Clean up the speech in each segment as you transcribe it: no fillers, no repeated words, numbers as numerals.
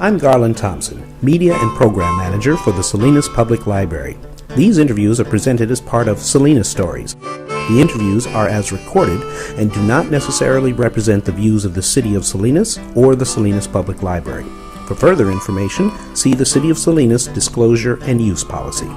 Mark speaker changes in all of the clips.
Speaker 1: I'm Garland Thompson, Media and Program Manager for the Salinas Public Library. These interviews are presented as part of Salinas Stories. The interviews are as recorded and do not necessarily represent the views of the City of Salinas or the Salinas Public Library. For further information, see the City of Salinas Disclosure and Use Policy.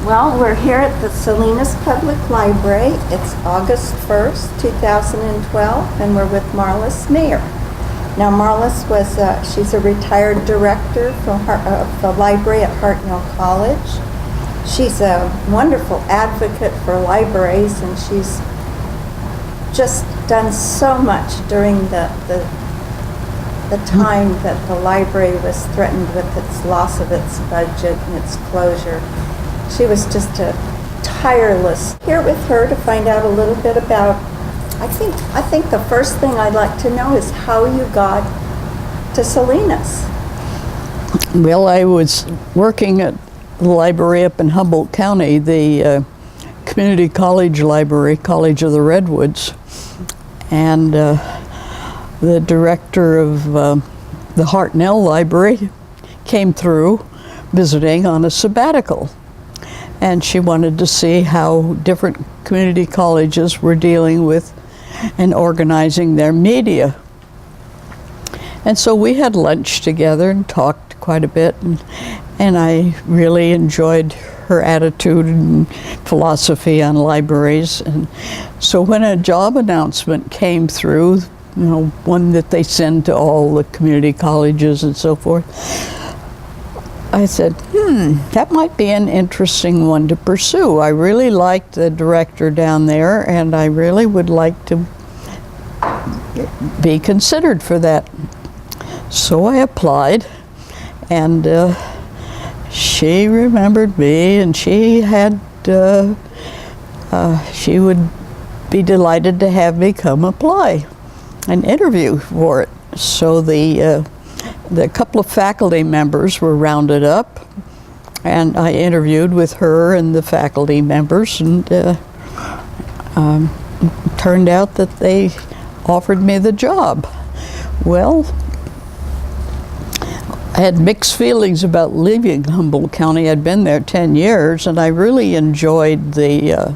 Speaker 2: Well, we're here at the Salinas Public Library. It's August 1st, 2012, and we're with Marlys Maher. Now, Marlys she's a retired director from the library at Hartnell College. She's a wonderful advocate for libraries, and she's just done so much during the time that the library was threatened with its loss of its budget and its closure. She was just a tireless. Here with her to find out a little bit about, I think the first thing I'd like to know is how you got to Salinas.
Speaker 3: Well, I was working at the library up in Humboldt County, the Community College Library, College of the Redwoods, and the director of the Hartnell Library came through visiting on a sabbatical. And she wanted to see how different community colleges were dealing with and organizing their media. And so we had lunch together and talked quite a bit, and I really enjoyed her attitude and philosophy on libraries. And so when a job announcement came through, one that they send to all the community colleges and so forth, I said, that might be an interesting one to pursue. I really liked the director down there, and I really would like to be considered for that. So I applied, and she remembered me, and she would be delighted to have me come apply and interview for it. So the couple of faculty members were rounded up, and I interviewed with her and the faculty members, and turned out that they offered me the job. Well, I had mixed feelings about leaving Humboldt County. I'd been there 10 years, and I really enjoyed the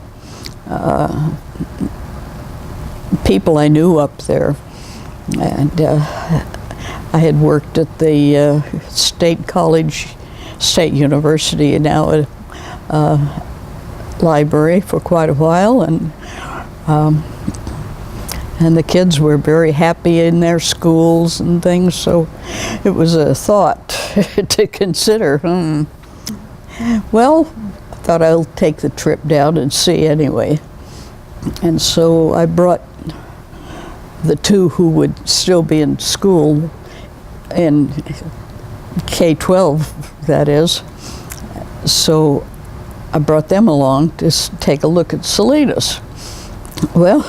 Speaker 3: people I knew up there. And I had worked at the State University, now a library for quite a while, and the kids were very happy in their schools and things, so it was a thought to consider. Well, I thought I'll take the trip down and see anyway. And so I brought the two who would still be in school, in K-12, that is. So I brought them along to take a look at Salinas. Well,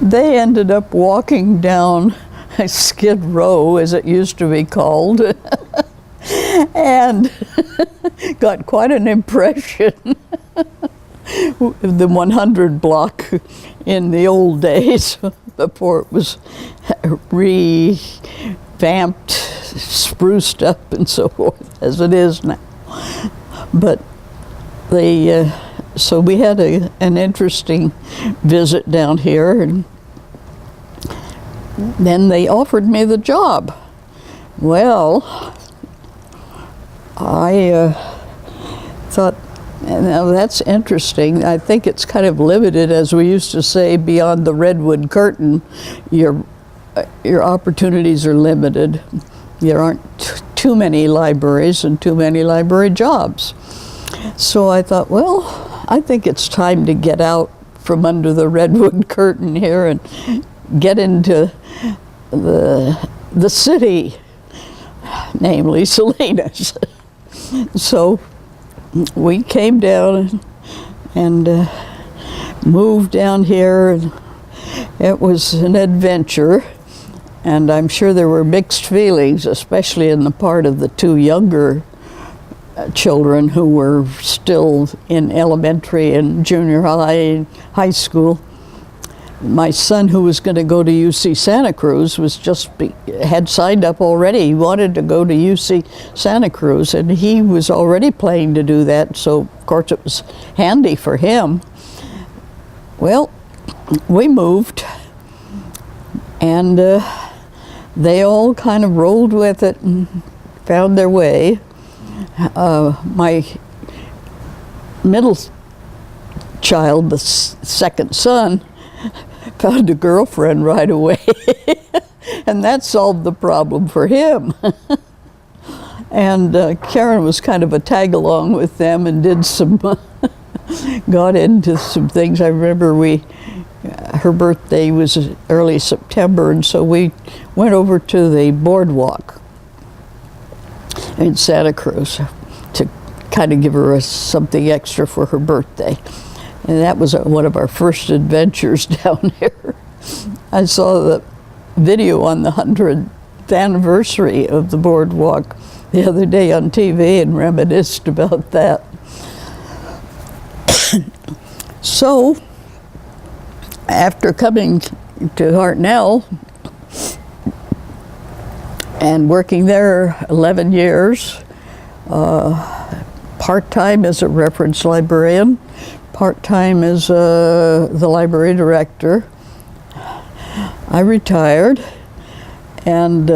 Speaker 3: they ended up walking down Skid Row, as it used to be called, and got quite an impression. The 100 block in the old days, before it was revamped, spruced up and so forth, as it is now. But so we had an interesting visit down here, and then they offered me the job. Well, I thought, now that's interesting. I think it's kind of limited, as we used to say, beyond the redwood curtain. Your opportunities are limited. There aren't too many libraries and too many library jobs. So I thought, well, I think it's time to get out from under the redwood curtain here and get into the city. namely Salinas. So we came down and moved down here. And it was an adventure, and I'm sure there were mixed feelings, especially in the part of the two younger children who were still in elementary and junior high school. My son, who was going to go to UC Santa Cruz, had signed up already. He wanted to go to UC Santa Cruz, and he was already planning to do that, so of course it was handy for him. Well, we moved, and they all kind of rolled with it and found their way. My middle child, the second son, found a girlfriend right away, and that solved the problem for him. And Karen was kind of a tag-along with them and did some, got into some things. I remember her birthday was early September, and so we went over to the boardwalk in Santa Cruz to kind of give her something extra for her birthday. And that was one of our first adventures down here. I saw the video on the 100th anniversary of the boardwalk the other day on TV and reminisced about that. So, after coming to Hartnell and working there 11 years, part-time as a reference librarian, part-time as the library director, I retired, and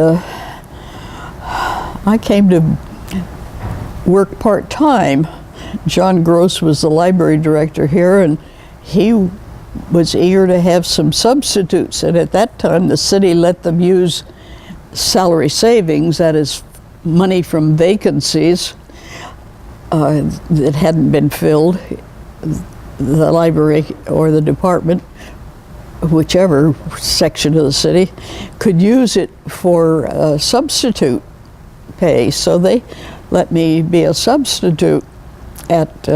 Speaker 3: I came to work part-time. John Gross was the library director here, and he was eager to have some substitutes, and at that time the city let them use salary savings, that is money from vacancies that hadn't been filled. The library or the department, whichever section of the city, could use it for substitute pay. So they let me be a substitute at,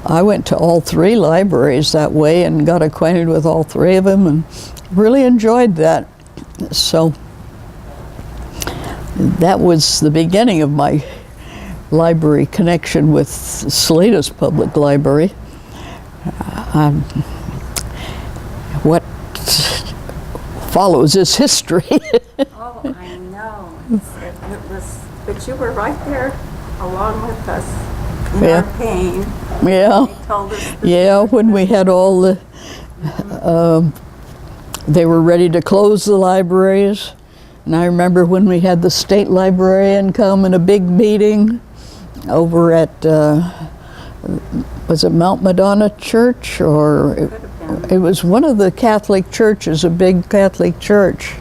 Speaker 3: I went to all three libraries that way and got acquainted with all three of them and really enjoyed that. So that was the beginning of my library connection with Salinas Public Library. What follows is history.
Speaker 2: Oh, I know. It was, but you were right there along with us in our pain.
Speaker 3: Yeah.
Speaker 2: You told us
Speaker 3: Yeah, when we had all the, they were ready to close the libraries. And I remember when we had the state librarian come in a big meeting over at, was it Mount Madonna Church, or it was one of the Catholic churches, a big Catholic church.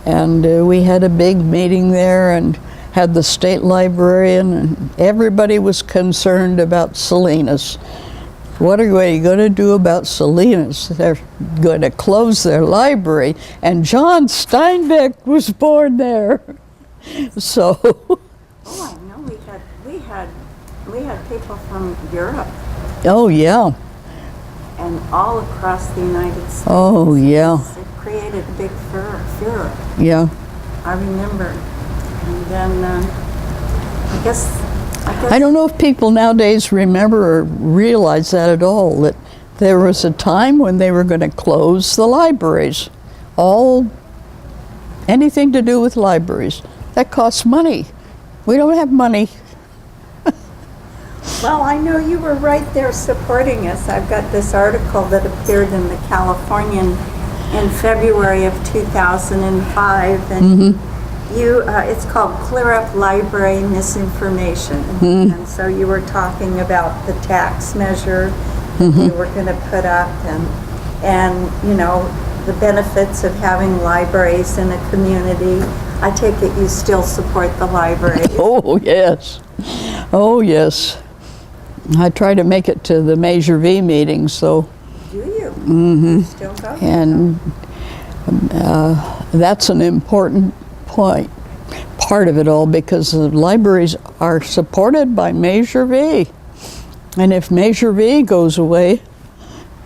Speaker 3: And we had a big meeting there and had the state librarian, and everybody was concerned about Salinas. What are you going to do about Salinas? They're going to close their library, and John Steinbeck was born there. So.
Speaker 2: Oh, I know. We had people from Europe.
Speaker 3: Oh yeah.
Speaker 2: And all across the United States.
Speaker 3: Oh yeah.
Speaker 2: It created a big furor.
Speaker 3: Yeah.
Speaker 2: I remember. And then I guess.
Speaker 3: I don't know if people nowadays remember or realize that at all, that there was a time when they were going to close the libraries. Anything to do with libraries. That costs money. We don't have money.
Speaker 2: Well, I know you were right there supporting us. I've got this article that appeared in the Californian in February of 2005, and it's called Clear Up Library Misinformation. And so you were talking about the tax measure that you were going to put up, and you know, the benefits of having libraries in a community. I take it you still support the library.
Speaker 3: Oh yes. Oh yes. I try to make it to the Measure V meetings, so.
Speaker 2: Do you? You still go?
Speaker 3: And that's an important part part of it all, because the libraries are supported by Measure V. And if Measure V goes away,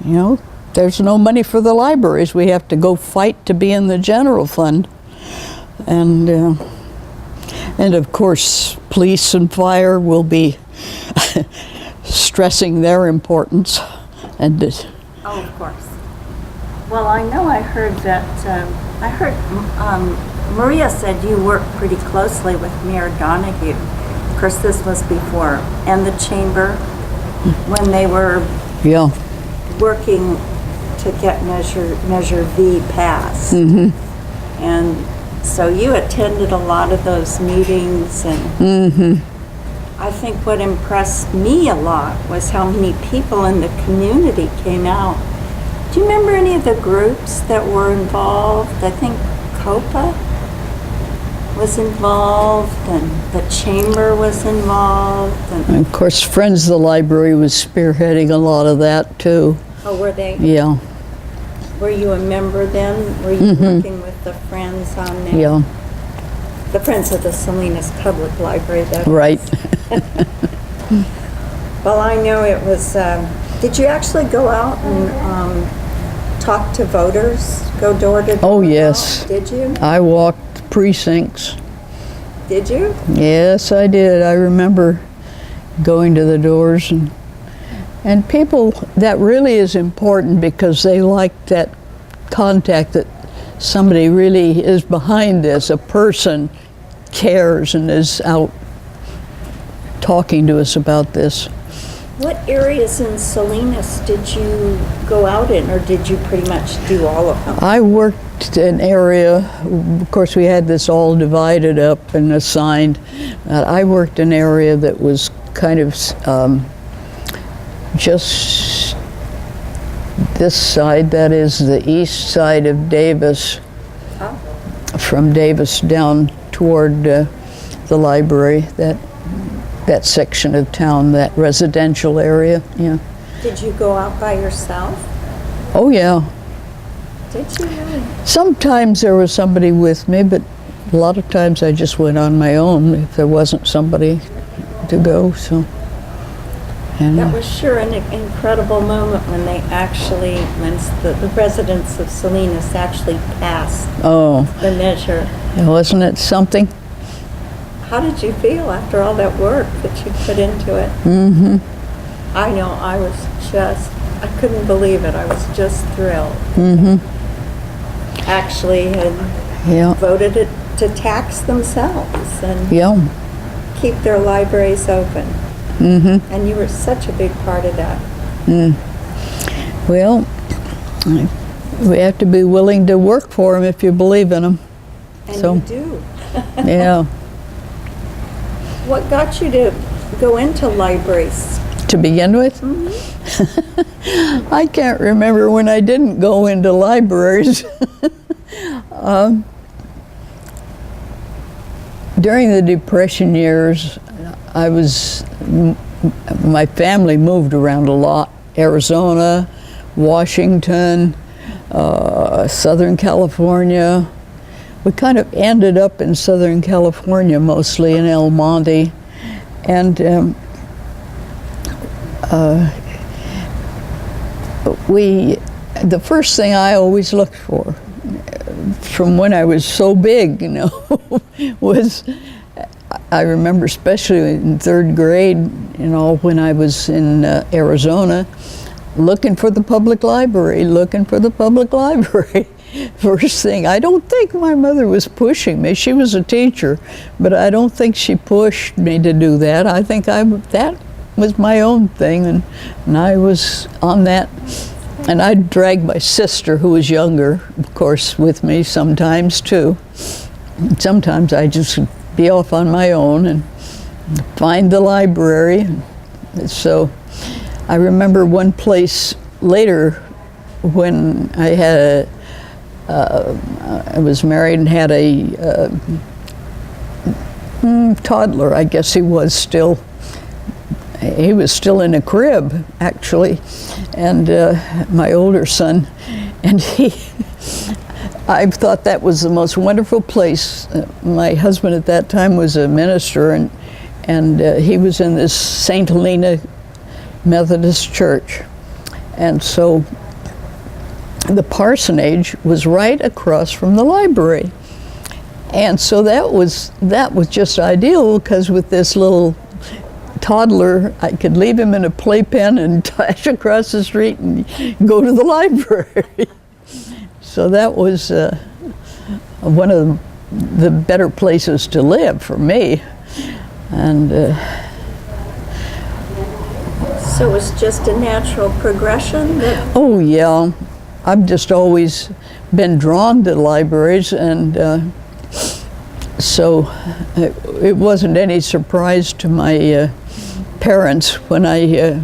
Speaker 3: you know, there's no money for the libraries. We have to go fight to be in the general fund. And of course, police and fire will be stressing their importance. And
Speaker 2: Oh, of course. Well, I know I heard that, Maria said you worked pretty closely with Mayor Donahue. Of course, this was before, and the chamber, when they were
Speaker 3: yeah,
Speaker 2: working to get Measure V passed. And so you attended a lot of those meetings, and I think what impressed me a lot was how many people in the community came out. Do you remember any of the groups that were involved? I think COPA was involved, and the chamber was involved.
Speaker 3: and of course, Friends of the Library was spearheading a lot of that too.
Speaker 2: Oh, were they?
Speaker 3: Yeah,
Speaker 2: Were you a member then? Were you working with the Friends on that?
Speaker 3: yeah,
Speaker 2: The Friends of the Salinas Public Library, that
Speaker 3: right.
Speaker 2: Well, I know it was, did you actually go out and talk to voters, go door to door?
Speaker 3: Oh, yes.
Speaker 2: Did you?
Speaker 3: I walked precincts.
Speaker 2: Did you?
Speaker 3: Yes, I did. I remember going to the doors, and people, that really is important, because they like that contact, that somebody really is behind this, a person cares and is out talking to us about this.
Speaker 2: What areas in Salinas did you go out in, or did you pretty much do all of them?
Speaker 3: I worked an area, of course we had this all divided up and assigned. I worked an area that was kind of just this side, that is the east side of Davis, from Davis down toward the library, that section of town, that residential area, yeah.
Speaker 2: Did you go out by yourself?
Speaker 3: Oh yeah.
Speaker 2: Did you really?
Speaker 3: Sometimes there was somebody with me, but a lot of times I just went on my own if there wasn't somebody to go, so. And
Speaker 2: That was sure an incredible moment when they actually, when the residents of Salinas actually passed
Speaker 3: oh,
Speaker 2: the measure.
Speaker 3: wasn't it something?
Speaker 2: How did you feel after all that work that you put into it? I know, I was just, I couldn't believe it. I was just thrilled. Actually had
Speaker 3: Yeah,
Speaker 2: voted it to tax themselves and
Speaker 3: yeah.
Speaker 2: keep their libraries open. And you were such a big part of that.
Speaker 3: Well, we have to be willing to work for them if you believe in them.
Speaker 2: And
Speaker 3: So-
Speaker 2: you do.
Speaker 3: Yeah,
Speaker 2: What got you to go into libraries?
Speaker 3: to begin with. I can't remember when I didn't go into libraries. During the Depression years, my family moved around a lot. Arizona, Washington, Southern California. We kind of ended up in Southern California, mostly in El Monte. And the first thing I always looked for, from when I was so big, was, I remember especially in third grade, when I was in Arizona, looking for the public library. First thing, I don't think my mother was pushing me. She was a teacher, but I don't think she pushed me to do that. I think that was my own thing, and I was on that. And I'd drag my sister, who was younger, of course, with me sometimes too. And sometimes I just be off on my own and find the library. So I remember one place later when I was married and had a toddler, I guess he was still. He was still in a crib, actually, and my older son, and I thought that was the most wonderful place. My husband at that time was a minister, and he was in this St. Helena Methodist Church. And so the parsonage was right across from the library. And so that was just ideal, because with this little toddler, I could leave him in a playpen and dash across the street and go to the library. So that was one of the better places to live for me. And
Speaker 2: So it was just a natural progression?
Speaker 3: oh yeah, I've just always been drawn to libraries, and so it wasn't any surprise to my parents when I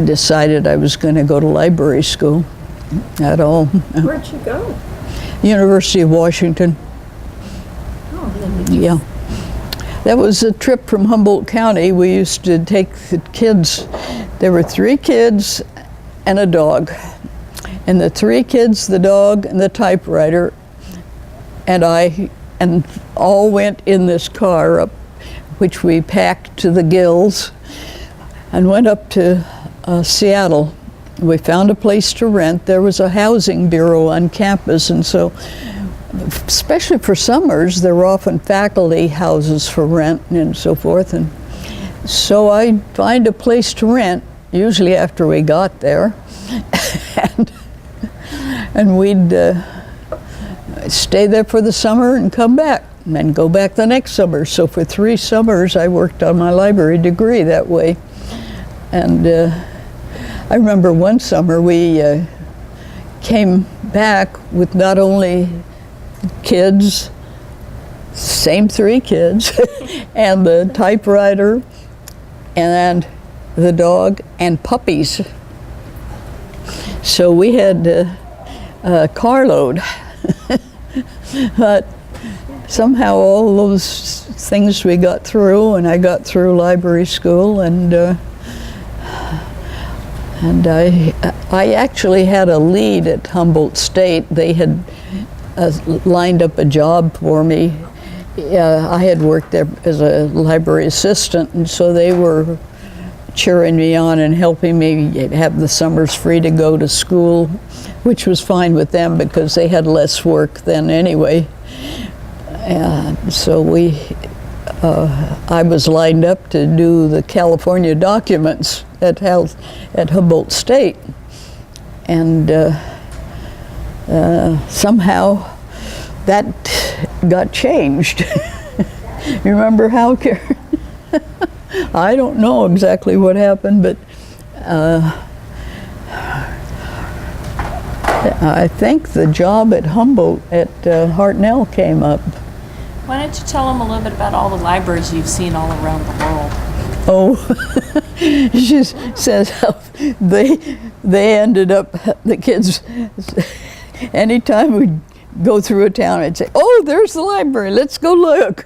Speaker 3: decided I was going to go to library school at all.
Speaker 2: Where'd you go?
Speaker 3: University of Washington.
Speaker 2: Oh,
Speaker 3: Yeah. That was a trip from Humboldt County. We used to take the kids. There were 3 kids and a dog. And the 3 kids, the dog, and the typewriter, and I, and all went in this car up, which we packed to the gills, and went up to Seattle. We found a place to rent. There was a housing bureau on campus, and so, especially for summers, there were often faculty houses for rent and so forth. And so I'd find a place to rent, usually after we got there, and we'd stay there for the summer and come back, and then go back the next summer. So for 3 summers, I worked on my library degree that way. And I remember one summer we came back with not only kids, same 3 kids, and the typewriter, and the dog, and puppies. So we had a carload. But somehow all those things we got through, and I got through library school, and I actually had a lead at Humboldt State. They had lined up a job for me. I had worked there as a library assistant, and so they were cheering me on and helping me have the summers free to go to school, which was fine with them because they had less work then anyway. So I was lined up to do the California documents at Humboldt State, and somehow that got changed. You remember how, Karen? I don't know exactly what happened, but I think the job at Humboldt at Hartnell came up.
Speaker 4: Why don't you tell them a little bit about all the libraries you've seen all around the world?
Speaker 3: Oh, she says how they ended up, the kids, anytime we'd go through a town, I'd say, "Oh, there's the library, let's go look."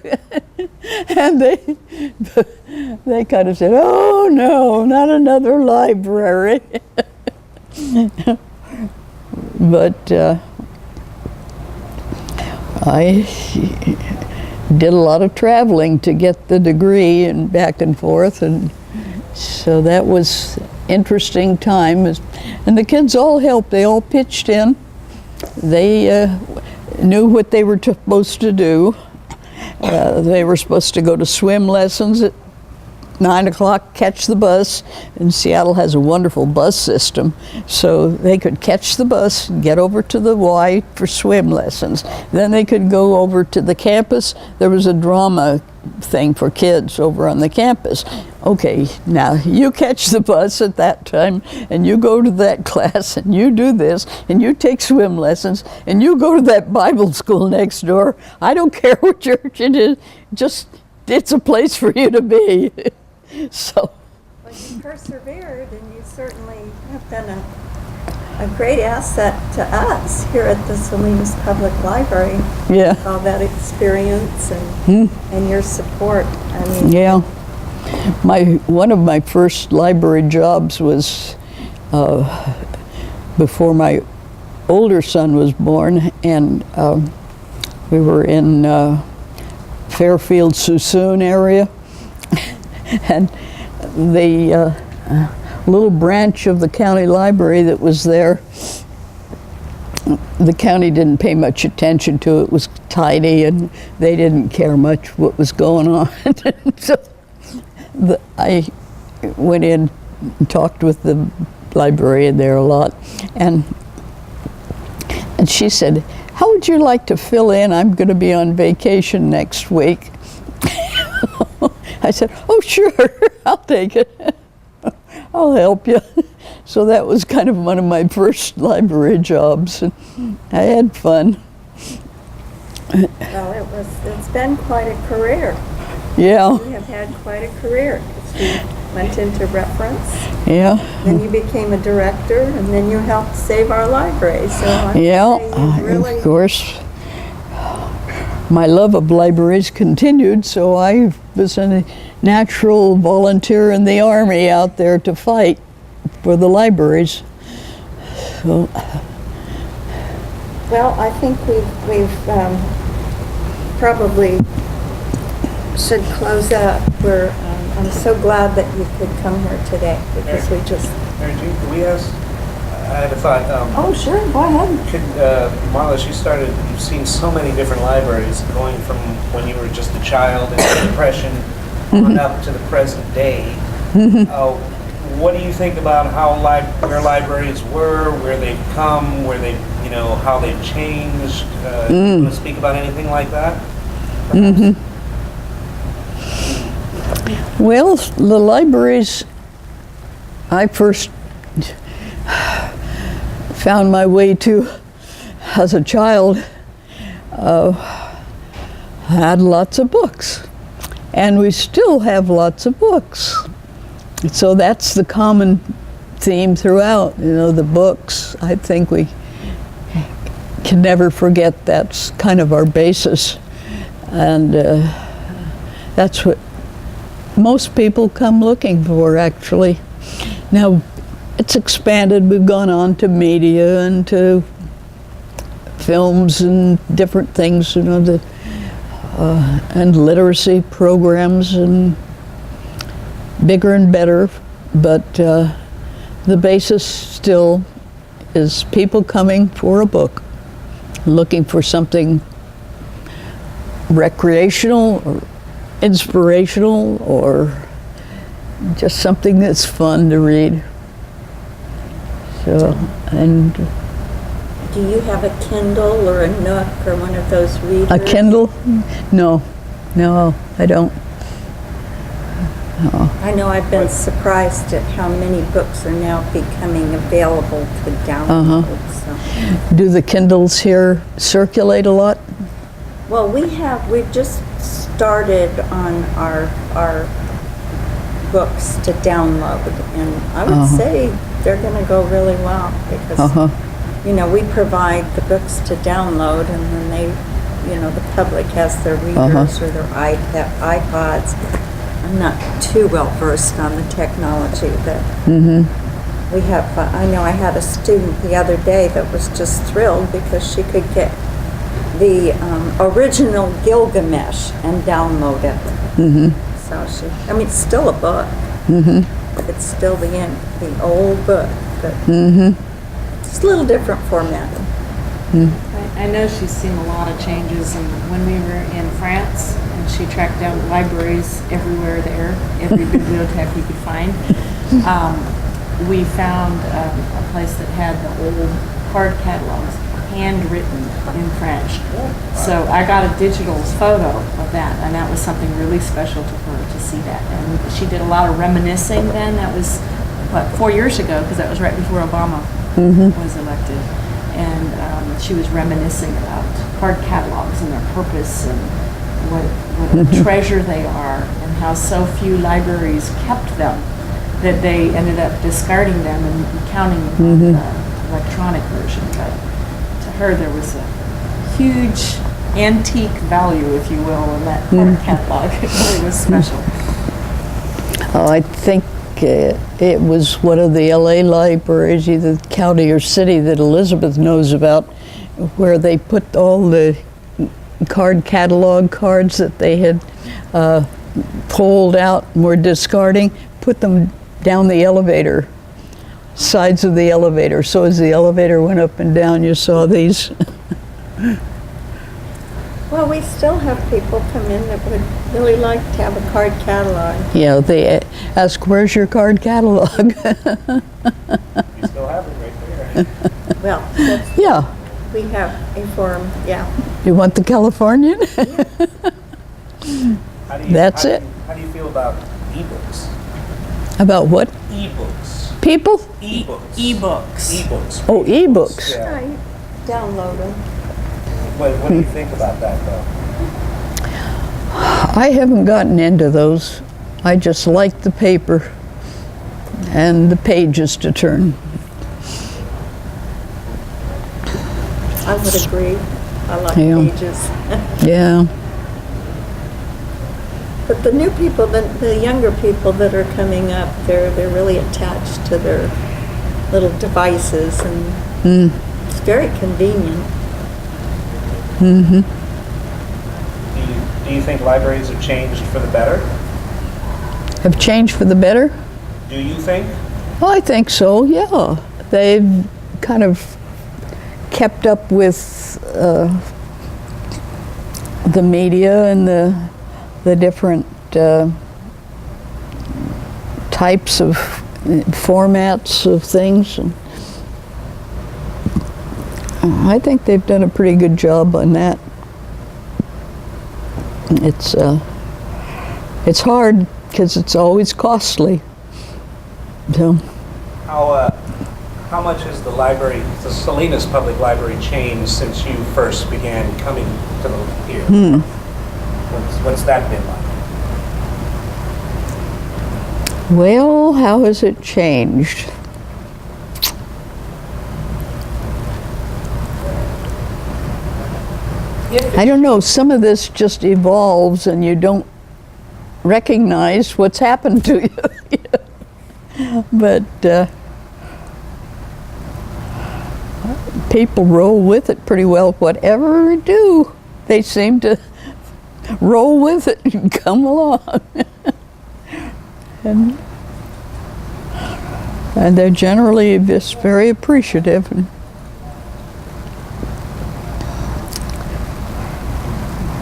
Speaker 3: And they kind of said, "Oh no, not another library." But I did a lot of traveling to get the degree and back and forth, and so that was interesting time. And the kids all helped, they all pitched in. They knew what they were supposed to do. They were supposed to go to swim lessons at 9 o'clock, catch the bus, and Seattle has a wonderful bus system, so they could catch the bus and get over to the Y for swim lessons. Then they could go over to the campus. There was a drama thing for kids over on the campus. Okay, now you catch the bus at that time, and you go to that class, and you do this, and you take swim lessons, and you go to that Bible school next door. I don't care what church it is, just it's a place for you to be. So.
Speaker 2: Well, you persevered, and you certainly have been a great asset to us here at the Salinas Public Library.
Speaker 3: Yeah.
Speaker 2: All that experience and your support. I mean.
Speaker 3: Yeah. One of my first library jobs was before my older son was born, and we were in Fairfield, Suisun area, and the little branch of the county library that was there, the county didn't pay much attention to it. It was tiny, and they didn't care much what was going on. So I went in and talked with the librarian there a lot, and she said, "How would you like to fill in? I'm going to be on vacation next week." I said, "Oh, sure, I'll take it. I'll help you." So that was kind of one of my first library jobs. I had fun.
Speaker 2: Well, it's been quite a career.
Speaker 3: Yeah,
Speaker 2: You have had quite a career. You went into reference,
Speaker 3: yeah,
Speaker 2: then you became a director, and then you helped save our library. So I would
Speaker 3: yeah.
Speaker 2: say you really,
Speaker 3: Of course, my love of libraries continued, so I was a natural volunteer in the Army out there to fight for the libraries. So,
Speaker 2: well, I think we've probably should close up. I'm so glad that you could come here today because we just.
Speaker 1: Mary Jean, can we ask? I had a thought.
Speaker 2: Oh, sure, go ahead.
Speaker 1: Could Marlys, you've seen so many different libraries, going from when you were just a child in the Depression on up to the present day. What do you think about how where libraries were, where they've come, where they, how they've changed? Do you want to speak about anything like that?
Speaker 3: well, the libraries, I first found my way to as a child, had lots of books, and we still have lots of books. So that's the common theme throughout, the books. I think we can never forget that's kind of our basis, and that's what most people come looking for, actually. Now, it's expanded. We've gone on to media and to films and different things, and literacy programs, and bigger and better, but the basis still is people coming for a book, looking for something recreational or inspirational or just something that's fun to read. So, and
Speaker 2: Do you have a Kindle or a Nook or one of those readers?
Speaker 3: a Kindle? No, I don't.
Speaker 2: I know I've been surprised at how many books are now becoming available to download. So.
Speaker 3: Do the Kindles here circulate a lot?
Speaker 2: Well, we've just started on our books to download, and I would say they're going to go really well because we provide the books to download, and then they, the public has their readers or their iPods. I'm not too well versed on the technology, but we have. I know I had a student the other day that was just thrilled because she could get the original Gilgamesh and download it. So it's still a book. It's still the old book, but it's a little different format.
Speaker 4: I know she's seen a lot of changes, and when we were in France, and she tracked down libraries everywhere there, every bibliothèque you could find, we found a place that had the old hard catalogs, handwritten in French. So I got a digital photo of that, and that was something really special to her to see that. And she did a lot of reminiscing then. That was, 4 years ago, because that was right before Obama was elected. And she was reminiscing about hard catalogs and their purpose and what a treasure they are, and how so few libraries kept them that they ended up discarding them and counting them on the electronic version. But to her, there was a huge antique value, if you will, in that hard catalog. It really was special.
Speaker 3: I think it was one of the LA libraries, either county or city, that Elizabeth knows about, where they put all the card catalog cards that they had pulled out and were discarding, put them down the elevator, sides of the elevator. So as the elevator went up and down, you saw these.
Speaker 2: Well, we still have people come in that would really like to have a card catalog.
Speaker 3: Yeah, they ask, where's your card catalog?
Speaker 1: You still have it right there.
Speaker 2: Well, that's,
Speaker 3: Yeah.
Speaker 2: we have a form, yeah.
Speaker 3: You want the Californian? That's it.
Speaker 1: How do you feel about ebooks?
Speaker 3: About what?
Speaker 1: Ebooks.
Speaker 3: People?
Speaker 1: Ebooks.
Speaker 4: E-books.
Speaker 1: Ebooks.
Speaker 3: Oh, ebooks.
Speaker 1: Yeah.
Speaker 2: Right. Download them.
Speaker 1: What do you think about that, though?
Speaker 3: I haven't gotten into those. I just like the paper and the pages to turn.
Speaker 2: I would agree. I like
Speaker 3: Yeah.
Speaker 2: pages.
Speaker 3: Yeah.
Speaker 2: But the new people, the younger people that are coming up, they're really attached to their little devices, and it's very convenient.
Speaker 3: Mm-hmm.
Speaker 1: Do you think libraries have changed for the better?
Speaker 3: Have changed for the better?
Speaker 1: Do you think?
Speaker 3: Well, I think so, yeah. They've kind of kept up with the media and the different types of formats of things. And I think they've done a pretty good job on that. It's hard because it's always costly. So.
Speaker 1: How much has the Salinas Public Library changed since you first began coming to here? What's that been like?
Speaker 3: Well, how has it changed? I don't know. Some of this just evolves and you don't recognize what's happened to you. But people roll with it pretty well. Whatever we do, they seem to roll with it and come along. and they're generally just very appreciative.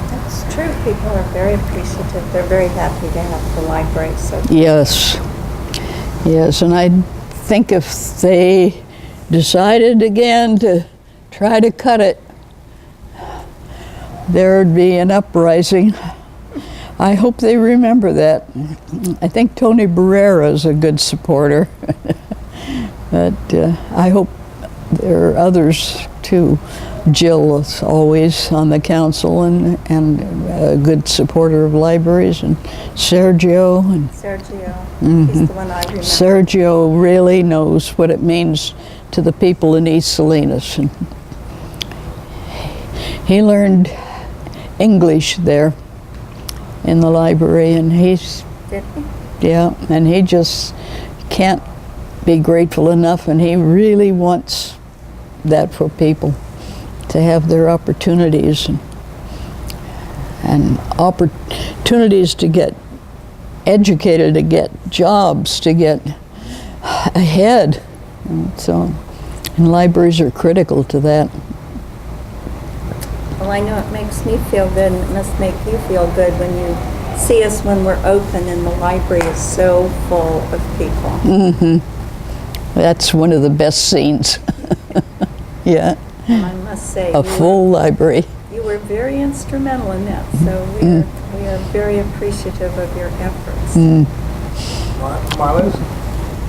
Speaker 2: That's true. People are very appreciative. They're very happy to have the library. So
Speaker 3: Yes. Yes, and I think if they decided again to try to cut it, there'd be an uprising. I hope they remember that. I think Tony Barrera is a good supporter, but I hope there are others too. Jill is always on the council and a good supporter of libraries, and Sergio. And
Speaker 2: Sergio, he's the one I remember.
Speaker 3: Sergio really knows what it means to the people in East Salinas. And he learned English there in the library, and
Speaker 2: Did he?
Speaker 3: yeah, and he just can't be grateful enough, and he really wants that for people to have their opportunities and opportunities to get educated, to get jobs, to get ahead. And libraries are critical to that.
Speaker 2: Well, I know it makes me feel good, and it must make you feel good when you see us when we're open and the library is so full of people.
Speaker 3: Mm-hmm. That's one of the best scenes. Yeah,
Speaker 2: And I must say,
Speaker 3: a full library.
Speaker 2: you were very instrumental in that, so we are very appreciative of your efforts.
Speaker 1: Marlys,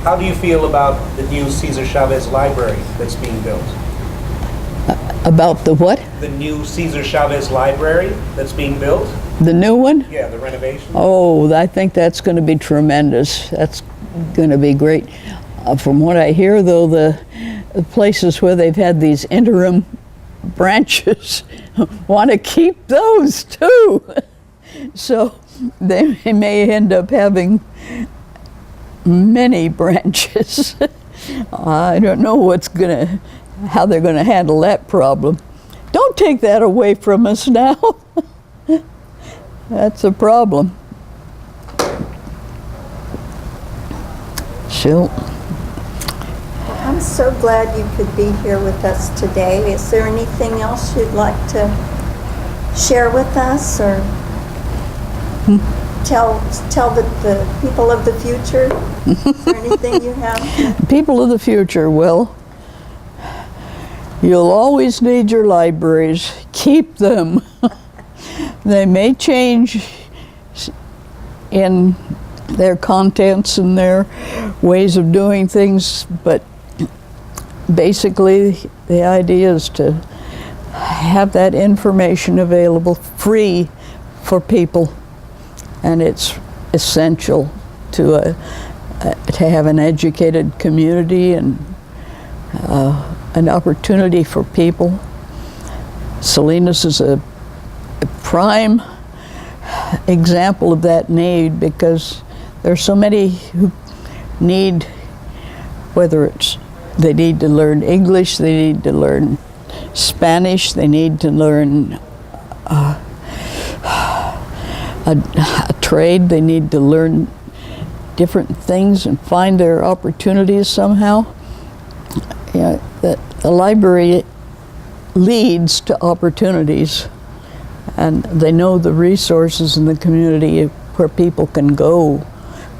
Speaker 1: how do you feel about the new Cesar Chavez Library that's being built?
Speaker 3: About the what?
Speaker 1: The new Cesar Chavez Library that's being built?
Speaker 3: The new one?
Speaker 1: Yeah, the renovation.
Speaker 3: Oh, I think that's going to be tremendous. That's going to be great. From what I hear, though, the places where they've had these interim branches want to keep those too. So they may end up having many branches. I don't know how they're gonna handle that problem. Don't take that away from us now. That's a problem. So,
Speaker 2: I'm so glad you could be here with us today. Is there anything else you'd like to share with us, or tell the people of the future? Is there anything you have?
Speaker 3: people of the future, well, you'll always need your libraries. Keep them. They may change in their contents and their ways of doing things, but basically the idea is to have that information available free for people, and it's essential to have an educated community and an opportunity for people. Salinas is a prime example of that need, because there's so many who need, whether it's they need to learn English, they need to learn Spanish, they need to learn a trade, they need to learn different things and find their opportunities somehow. Yeah, the library leads to opportunities, and they know the resources in the community where people can go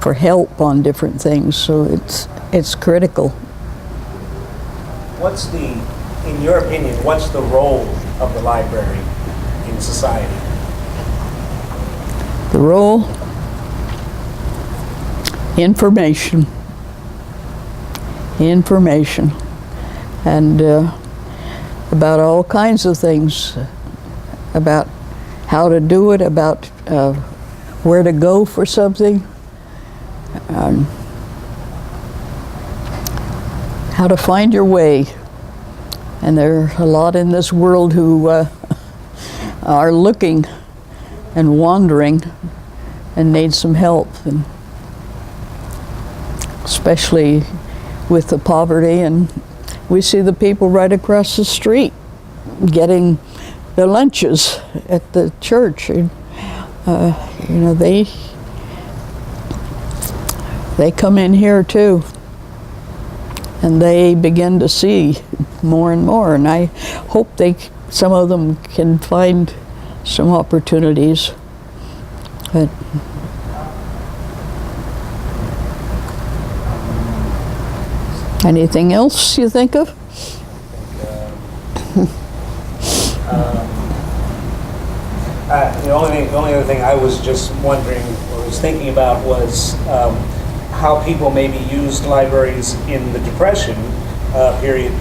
Speaker 3: for help on different things, so it's critical.
Speaker 1: In your opinion, what's the role of the library in society?
Speaker 3: The role? Information. Information. And about all kinds of things, about how to do it, about where to go for something, how to find your way. And there are a lot in this world who are looking and wandering and need some help, and especially with the poverty. And we see the people right across the street getting their lunches at the church. And, they come in here too, and they begin to see more and more. And I hope some of them can find some opportunities. But anything else you think of?
Speaker 1: The only other thing I was just wondering, or was thinking about, was how people maybe used libraries in the Depression period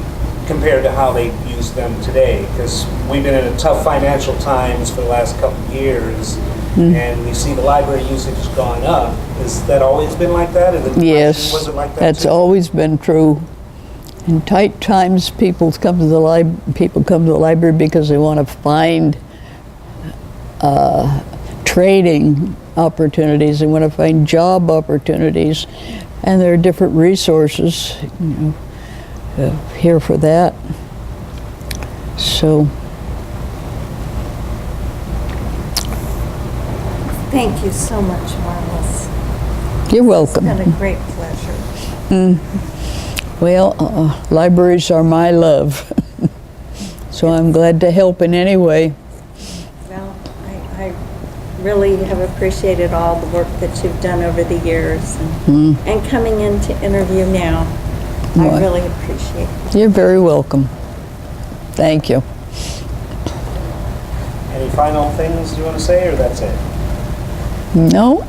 Speaker 1: compared to how they use them today. Because we've been in a tough financial times for the last couple of years, and we see the library usage has gone up. Has that always been like that? In the Depression,
Speaker 3: Yes,
Speaker 1: was it like that
Speaker 3: that's
Speaker 1: too?
Speaker 3: always been true. In tight times, people come to the library because they want to find trading opportunities, they want to find job opportunities, and there are different resources here for that. So
Speaker 2: Thank you so much, Marlys.
Speaker 3: you're welcome.
Speaker 2: It's been a great pleasure.
Speaker 3: Well, libraries are my love, so I'm glad to help in any way.
Speaker 2: Well, I really have appreciated all the work that you've done over the years, and coming in to interview now. I
Speaker 3: Well,
Speaker 2: really appreciate it.
Speaker 3: You're very welcome. Thank you.
Speaker 1: Any final things you want to say, or that's it?
Speaker 3: No,